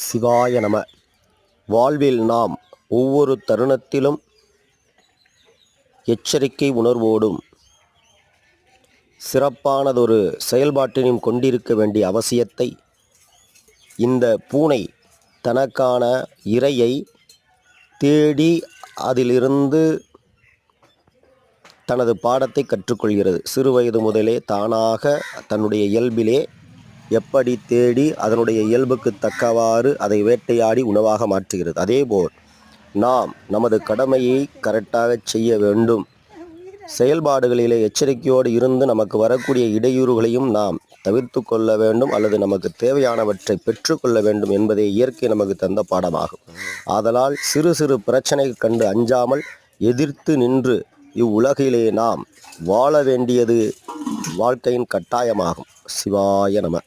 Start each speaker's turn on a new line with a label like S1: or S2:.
S1: சிவாய நம. வாழ்வில் நாம் ஒவ்வொரு தருணத்திலும் எச்சரிக்கை உணர்வோடும் சிறப்பானதொரு செயல்பாட்டினையும் கொண்டிருக்க வேண்டிய அவசியத்தை இந்த பூனை தனக்கான இரையை தேடி அதிலிருந்து தனது பாடத்தை கற்றுக்கொள்கிறது. சிறுவயது முதலே தானாக தன்னுடைய இயல்பிலே எப்படி தேடி அதனுடைய இயல்புக்கு தக்கவாறு அதை வேட்டையாடி உணவாக மாற்றுகிறது. அதேபோல் நாம் நமது கடமையை கரெக்டாக செய்ய வேண்டும். செயல்பாடுகளிலே எச்சரிக்கையோடு இருந்து நமக்கு வரக்கூடிய இடையூறுகளையும் நாம் தவிர்த்து கொள்ள வேண்டும், அல்லது நமக்கு தேவையானவற்றை பெற்றுக்கொள்ள வேண்டும் என்பதே இயற்கை நமக்கு தந்த பாடமாகும். ஆதலால் சிறு சிறு பிரச்சனை கண்டு அஞ்சாமல் எதிர்த்து நின்று இவ்வுலகிலே நாம் வாழ வேண்டியது வாழ்க்கையின் கட்டாயமாகும். சிவாய நம.